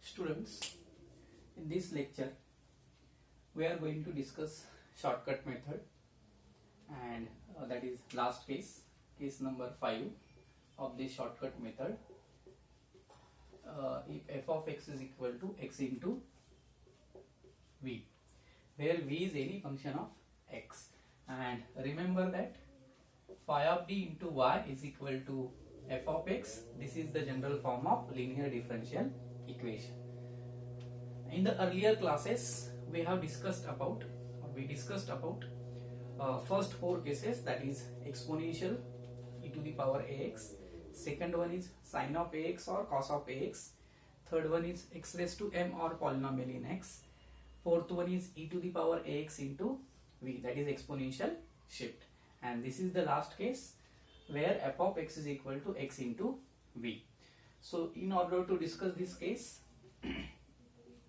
Students, in this lecture we are going to discuss shortcut method, and that is last case number 5 of this shortcut method. If f of x is equal to x into v, where v is any function of x, and remember that phi of d into y is equal to f of x. This is the general form of linear differential equation. In the earlier classes we discussed about first 4 cases, that is exponential e to the power ax, second one is sine of ax or cos of ax, third one is x raised to m or polynomial in x, fourth one is e to the power ax into v, that is exponential shift, and this is the last case where f of x is equal to x into v. So in order to discuss this case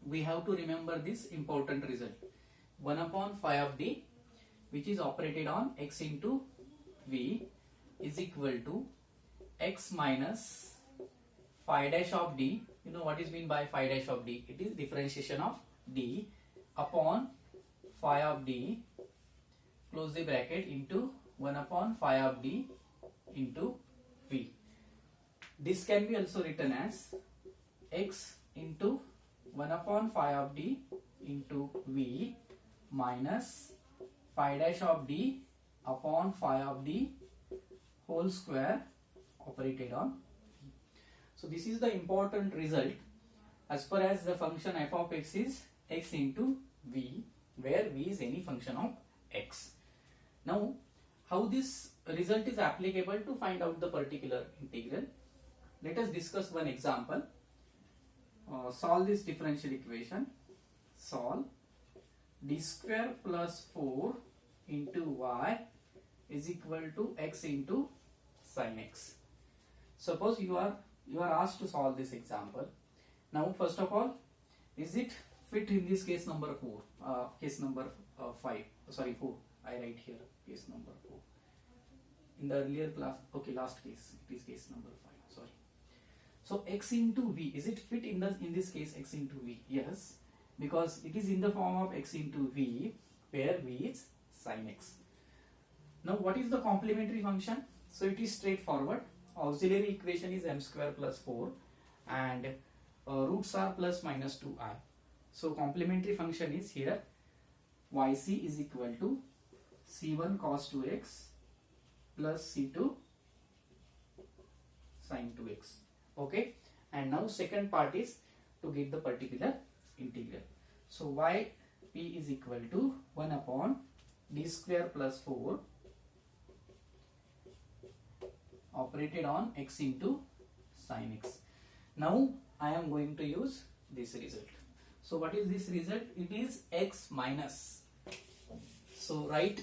we have to remember this important result, 1 upon phi of d, which is operated on x into v, is equal to x minus phi dash of d. You know what is mean by phi dash of d? It is differentiation of d upon phi of d, close the bracket, into 1 upon phi of d into v. This can be also written as x into 1 upon phi of d into v minus phi dash of d upon phi of d whole square operated on v. So this is the important result as far as the function f of x is x into v, where v is any function of x. Now how this result is applicable to find out the particular integral? Let us discuss one example. Solve this differential equation. Solve d square plus 4 into y is equal to x into sin x. Suppose you are asked to solve this example. Now first of all, is it fit in this case number 4? Case number 5. Sorry, 4. I write here case number 4. In the earlier class, okay, last case, it is case number 5. Sorry. So x into v, is it fit in this case x into v? Yes, because it is in the form of x into v, where v is sin x. Now what is the complementary function? So it is straightforward. Auxiliary equation is m square plus 4 and roots are plus minus 2i. So complementary function is here yc is equal to c1 cos 2x plus c2 sin 2x. Okay, and now second part is to get the particular integral. So yp is equal to 1 upon d square plus 4 operated on x into sin x. Now I am going to use this result. So what is this result? It is x minus. So write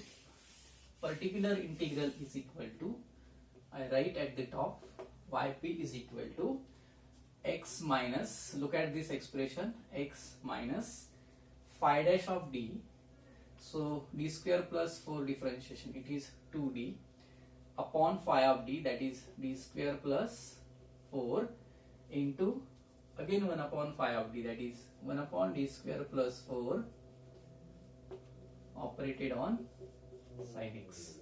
particular integral is equal to, I write at the top, yp is equal to x minus, look at this expression, x minus phi dash of d. So d square plus 4 differentiation, it is 2d upon phi of d, that is d square plus 4 into again 1 upon phi of d, that is 1 upon d square plus 4 operated on sin x.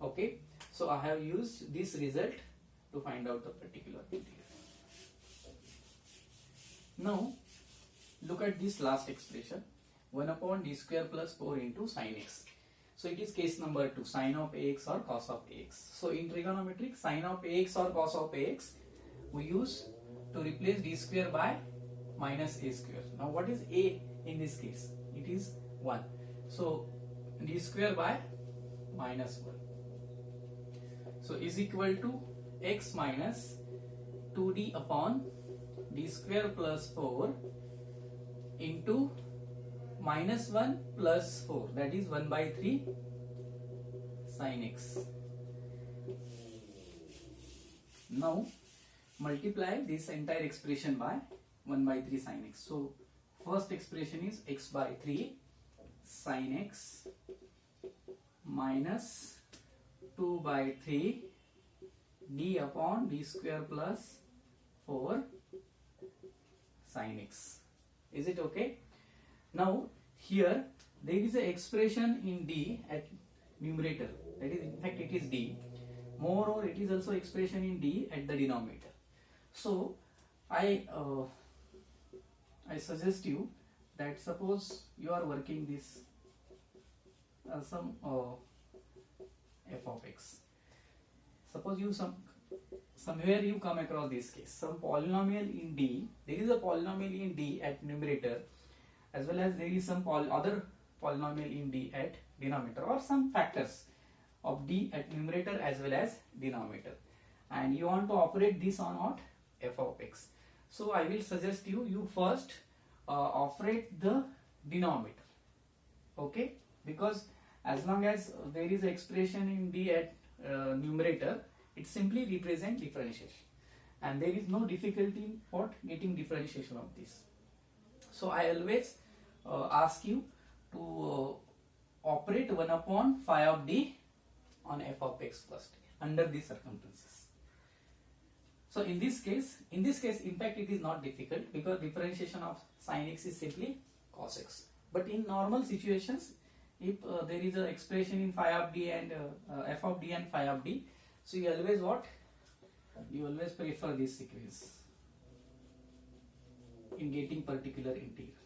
Okay, so I have used this result to find out the particular integral. Now look at this last expression, 1 upon d square plus 4 into sin x. So it is case number 2, sine of ax or cos of ax. So in trigonometric, sine of ax or cos of ax we use to replace d square by minus a square. Now what is a in this case? It is 1. So d square by minus 1. So is equal to x minus 2d upon d square plus 4 into minus 1 plus 4, that is 1 by 3 sin x. Now multiply this entire expression by 1 by 3 sin x. So first expression is x by 3 sin x minus 2 by 3 d upon d square plus 4 sine x. Is it okay? Now here there is an expression in d at numerator, that is in fact it is d. Moreover, it is also expression in d at the denominator. So I suggest you that suppose you are working this some f of x. Suppose you somewhere you come across this case, some polynomial in d. There is a polynomial in d at numerator, as well as there is some other polynomial in d at denominator, or some factors of d at numerator as well as denominator, and you want to operate this on what? F of x. So I will suggest you first operate the denominator, okay? Because as long as there is an expression in d at numerator, it simply represents differentiation, and there is no difficulty in what getting differentiation of this. So I always ask you to operate 1 upon phi of d on f of x first under these circumstances. So in this case, in fact it is not difficult, because differentiation of sin x is simply cos x. But in normal situations, if there is an expression in phi of d and f of d and phi of d, so you always what? You always prefer this sequence in getting particular integral.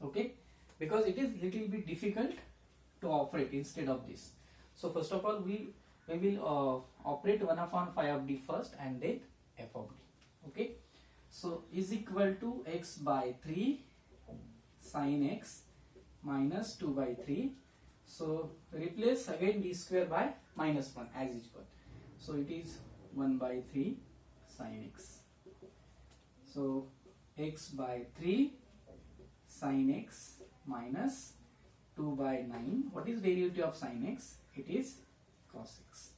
Okay, because it is little bit difficult to operate instead of this. So first of all, we will operate 1 upon phi of d first and then f of d. Okay, so is equal to x by 3 sin x minus 2 by 3. So replace again d square by minus 1 as usual. So it is 1 by 3 sin x. So x by 3 sin x minus 2 by 9. What is derivative of sin x? It is cos x.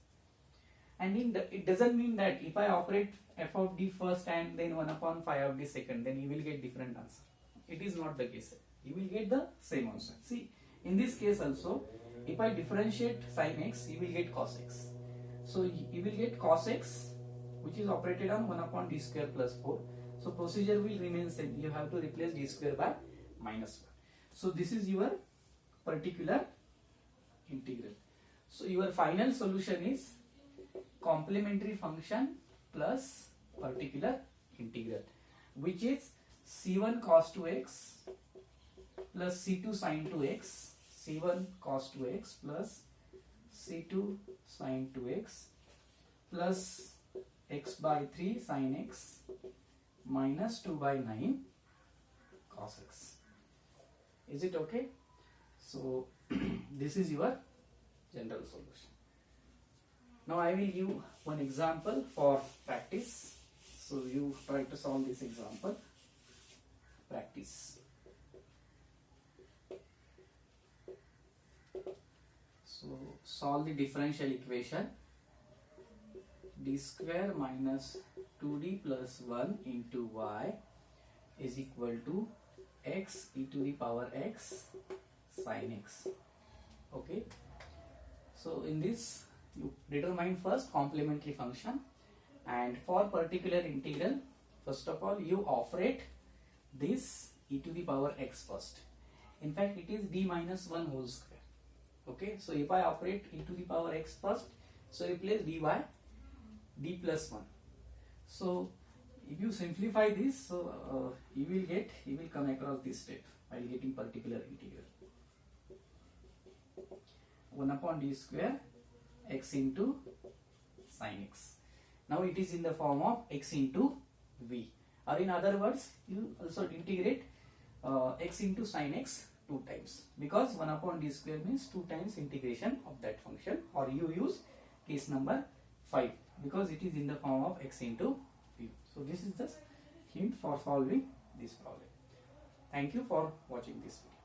And it doesn't mean that if I operate f of d first and then 1 upon phi of d second, then you will get different answer. It is not the case. You will get the same answer. See, in this case also, if I differentiate sin x, you will get cos x. So you will get cos x, which is operated on 1 upon d square plus 4. So procedure will remain same. You have to replace d square by minus 1. So this is your particular integral. So your final solution is complementary function plus particular integral, which is c1 cos 2x plus c2 sin 2x, c1 cos 2x plus c2 sin 2x plus x by 3 sin x minus 2 by 9 cos x. Is it okay? So this is your general solution. Now I will give one example for practice. So you try to solve this example. Practice. So solve the differential equation. D square minus 2d plus 1 into y is equal to x e to the power x sin x. Okay. So in this, you determine first complementary function, and for particular integral, first of all you operate this e to the power x first. In fact, it is d minus 1 whole square. Okay, so if I operate e to the power x first, so replace dy d plus 1. So if you simplify this, so you will come across this step while getting particular integral. 1 upon d square x into sin x. Now it is in the form of x into v, or in other words, you also integrate x into sin x 2 times, because 1 upon d square means 2 times integration of that function, or you use case number 5 because it is in the form of x into v. So this is just hint for solving this problem. Thank you for watching this video.